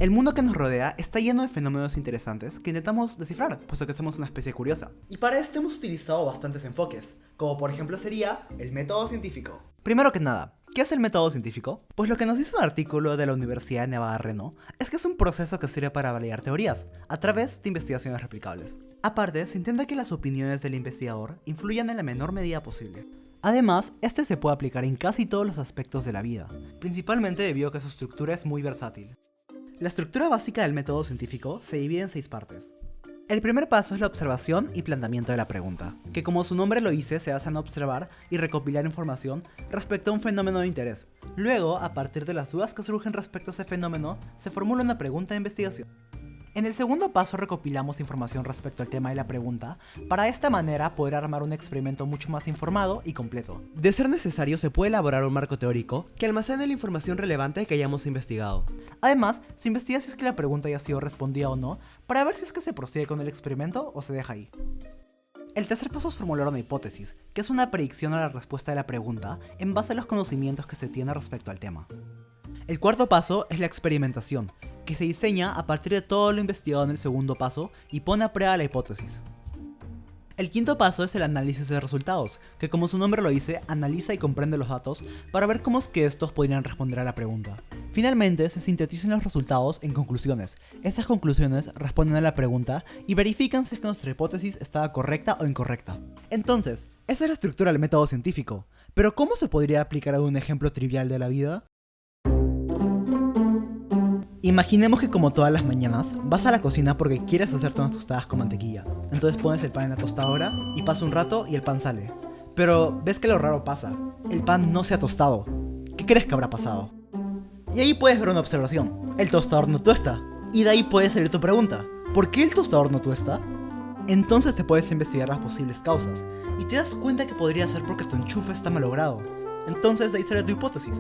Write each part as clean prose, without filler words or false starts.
El mundo que nos rodea está lleno de fenómenos interesantes que intentamos descifrar, puesto que somos una especie curiosa. Y para esto hemos utilizado bastantes enfoques, como por ejemplo sería el método científico. Primero que nada, ¿qué es el método científico? Pues lo que nos dice un artículo de la Universidad de Navarra es que es un proceso que sirve para validar teorías, a través de investigaciones replicables. Aparte, se intenta que las opiniones del investigador influyan en la menor medida posible. Además, este se puede aplicar en casi todos los aspectos de la vida, principalmente debido a que su estructura es muy versátil. La estructura básica del método científico se divide en 6 partes. El primer paso es la observación y planteamiento de la pregunta, que como su nombre lo dice se basa en observar y recopilar información respecto a un fenómeno de interés. Luego, a partir de las dudas que surgen respecto a ese fenómeno, se formula una pregunta de investigación. En el segundo paso recopilamos información respecto al tema de la pregunta, para de esta manera poder armar un experimento mucho más informado y completo. De ser necesario se puede elaborar un marco teórico que almacene la información relevante que hayamos investigado. Además, se investiga si es que la pregunta ya ha sido respondida o no, para ver si es que se prosigue con el experimento o se deja ahí. El tercer paso es formular una hipótesis, que es una predicción a la respuesta de la pregunta en base a los conocimientos que se tiene respecto al tema. El cuarto paso es la experimentación, que se diseña a partir de todo lo investigado en el segundo paso y pone a prueba la hipótesis. El quinto paso es el análisis de resultados, que como su nombre lo dice, analiza y comprende los datos para ver cómo es que estos podrían responder a la pregunta. Finalmente, se sintetizan los resultados en conclusiones. Estas conclusiones responden a la pregunta y verifican si es que nuestra hipótesis estaba correcta o incorrecta. Entonces, esa es la estructura del método científico. Pero ¿cómo se podría aplicar a un ejemplo trivial de la vida? Imaginemos que como todas las mañanas, vas a la cocina porque quieres hacerte unas tostadas con mantequilla. Entonces pones el pan en la tostadora y pasa un rato y el pan sale. Pero ves que lo raro pasa, el pan no se ha tostado. ¿Qué crees que habrá pasado? Y ahí puedes ver una observación, el tostador no tuesta. Y de ahí puede salir tu pregunta, ¿por qué el tostador no tuesta? Entonces te puedes investigar las posibles causas y te das cuenta que podría ser porque tu enchufe está malogrado. Entonces de ahí sale tu hipótesis.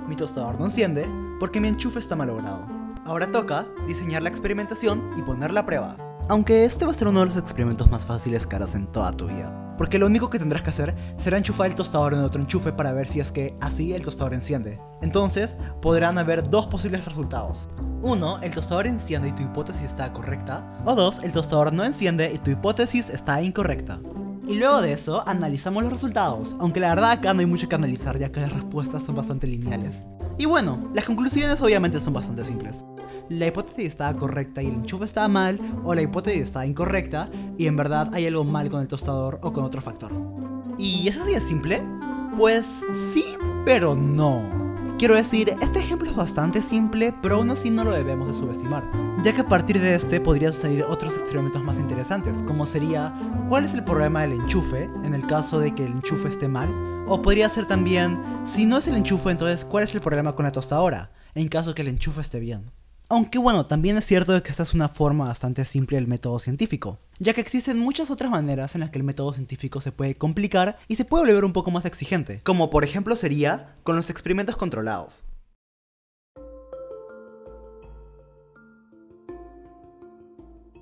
Mi tostador no enciende porque mi enchufe está malogrado. Ahora toca diseñar la experimentación y ponerla a prueba. Aunque este va a ser uno de los experimentos más fáciles que harás en toda tu vida. Porque lo único que tendrás que hacer será enchufar el tostador en otro enchufe para ver si es que así el tostador enciende. Entonces podrán haber dos posibles resultados. 1. El tostador enciende y tu hipótesis está correcta. O 2. El tostador no enciende y tu hipótesis está incorrecta. Y luego de eso analizamos los resultados, aunque la verdad acá no hay mucho que analizar ya que las respuestas son bastante lineales. Y bueno, las conclusiones obviamente son bastante simples. La hipótesis estaba correcta y el enchufe estaba mal, o la hipótesis estaba incorrecta y en verdad hay algo mal con el tostador o con otro factor. ¿Y eso sí es simple? Pues sí, pero no. Quiero decir, este ejemplo es bastante simple, pero aún así no lo debemos de subestimar, ya que a partir de este podrían salir otros experimentos más interesantes, como sería ¿cuál es el problema del enchufe en el caso de que el enchufe esté mal? O podría ser también, si no es el enchufe, entonces ¿cuál es el problema con la tostadora? En caso que el enchufe esté bien. Aunque bueno, también es cierto de que esta es una forma bastante simple del método científico, ya que existen muchas otras maneras en las que el método científico se puede complicar y se puede volver un poco más exigente, como por ejemplo sería con los experimentos controlados.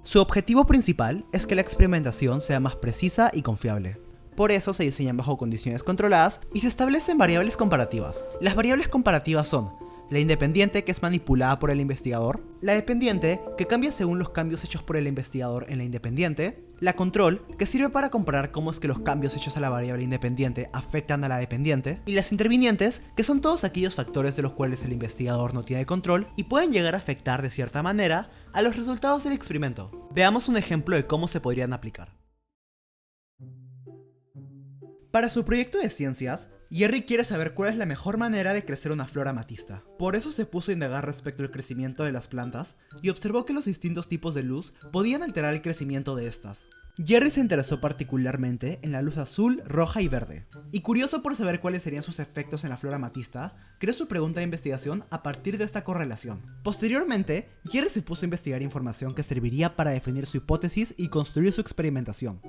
Su objetivo principal es que la experimentación sea más precisa y confiable. Por eso se diseñan bajo condiciones controladas y se establecen variables comparativas. Las variables comparativas son la independiente, que es manipulada por el investigador, la dependiente, que cambia según los cambios hechos por el investigador en la independiente, la control, que sirve para comparar cómo es que los cambios hechos a la variable independiente afectan a la dependiente, y las intervinientes, que son todos aquellos factores de los cuales el investigador no tiene control y pueden llegar a afectar de cierta manera a los resultados del experimento. Veamos un ejemplo de cómo se podrían aplicar. Para su proyecto de ciencias, Jerry quiere saber cuál es la mejor manera de crecer una flor amatista. Por eso se puso a indagar respecto al crecimiento de las plantas y observó que los distintos tipos de luz podían alterar el crecimiento de estas. Jerry se interesó particularmente en la luz azul, roja y verde. Y curioso por saber cuáles serían sus efectos en la flor amatista, creó su pregunta de investigación a partir de esta correlación. Posteriormente, Jerry se puso a investigar información que serviría para definir su hipótesis y construir su experimentación.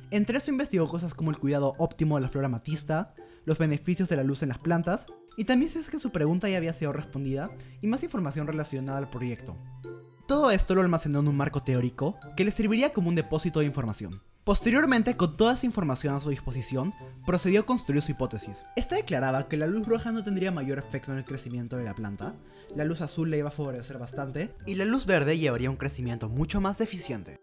Entre esto investigó cosas como el cuidado óptimo de la flor amatista, los beneficios de la luz en las plantas, y también si es que su pregunta ya había sido respondida, y más información relacionada al proyecto. Todo esto lo almacenó en un marco teórico que le serviría como un depósito de información. Posteriormente, con toda esa información a su disposición, procedió a construir su hipótesis. Esta declaraba que la luz roja no tendría mayor efecto en el crecimiento de la planta, la luz azul le iba a favorecer bastante, y la luz verde llevaría un crecimiento mucho más deficiente.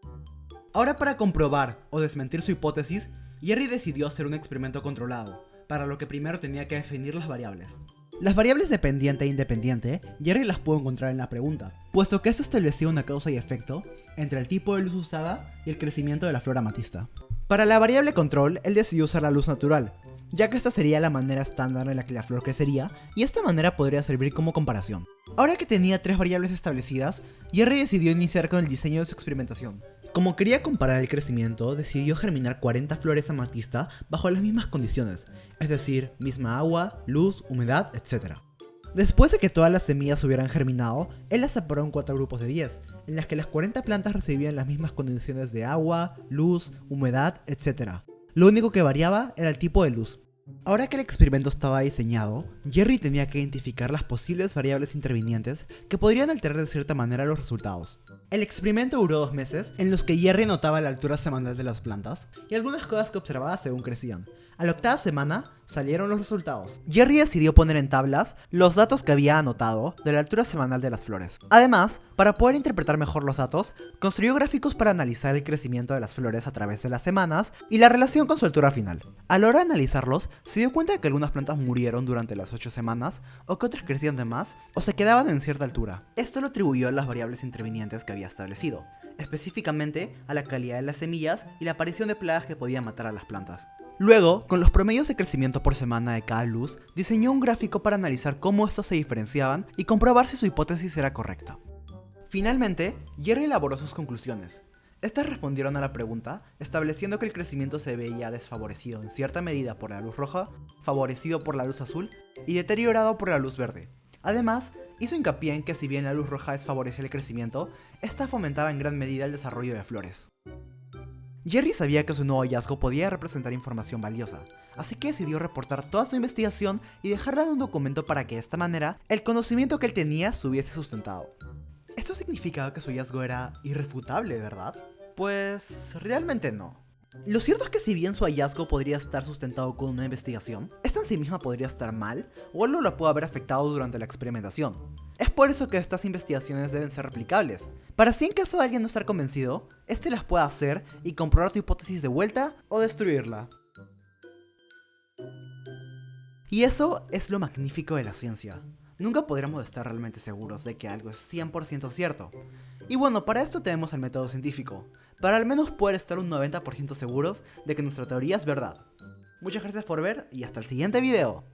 Ahora, para comprobar o desmentir su hipótesis, Jerry decidió hacer un experimento controlado, para lo que primero tenía que definir las variables. Las variables dependiente e independiente, Jerry las pudo encontrar en la pregunta, puesto que esto establecía una causa y efecto entre el tipo de luz usada y el crecimiento de la flor amatista. Para la variable control, él decidió usar la luz natural, ya que esta sería la manera estándar en la que la flor crecería, y esta manera podría servir como comparación. Ahora que tenía 3 variables establecidas, Jerry decidió iniciar con el diseño de su experimentación. Como quería comparar el crecimiento, decidió germinar 40 flores amatista bajo las mismas condiciones, es decir, misma agua, luz, humedad, etc. Después de que todas las semillas hubieran germinado, él las separó en 4 grupos de 10, en las que las 40 plantas recibían las mismas condiciones de agua, luz, humedad, etc. Lo único que variaba era el tipo de luz. Ahora que el experimento estaba diseñado, Jerry tenía que identificar las posibles variables intervinientes que podrían alterar de cierta manera los resultados. El experimento duró 2 meses, en los que Jerry notaba la altura semanal de las plantas y algunas cosas que observaba según crecían. A la 8ª semana salieron los resultados. Jerry decidió poner en tablas los datos que había anotado de la altura semanal de las flores. Además, para poder interpretar mejor los datos, construyó gráficos para analizar el crecimiento de las flores a través de las semanas y la relación con su altura final. A la hora de analizarlos, se dio cuenta de que algunas plantas murieron durante las 8 semanas, o que otras crecían de más, o se quedaban en cierta altura. Esto lo atribuyó a las variables intervinientes que había establecido, específicamente a la calidad de las semillas y la aparición de plagas que podían matar a las plantas. Luego, con los promedios de crecimiento por semana de cada luz, diseñó un gráfico para analizar cómo estos se diferenciaban y comprobar si su hipótesis era correcta. Finalmente, Jerry elaboró sus conclusiones. Estas respondieron a la pregunta, estableciendo que el crecimiento se veía desfavorecido en cierta medida por la luz roja, favorecido por la luz azul y deteriorado por la luz verde. Además, hizo hincapié en que si bien la luz roja desfavorecía el crecimiento, esta fomentaba en gran medida el desarrollo de flores. Jerry sabía que su nuevo hallazgo podía representar información valiosa, así que decidió reportar toda su investigación y dejarla en un documento para que de esta manera el conocimiento que él tenía estuviese sustentado. Esto significaba que su hallazgo era irrefutable, ¿verdad? Pues realmente no. Lo cierto es que si bien su hallazgo podría estar sustentado con una investigación, esta en sí misma podría estar mal o algo la puede haber afectado durante la experimentación. Es por eso que estas investigaciones deben ser replicables, para así en caso de alguien no estar convencido, este las pueda hacer y comprobar tu hipótesis de vuelta o destruirla. Y eso es lo magnífico de la ciencia. Nunca podremos estar realmente seguros de que algo es 100% cierto. Y bueno, para esto tenemos el método científico, para al menos poder estar un 90% seguros de que nuestra teoría es verdad. Muchas gracias por ver y hasta el siguiente video.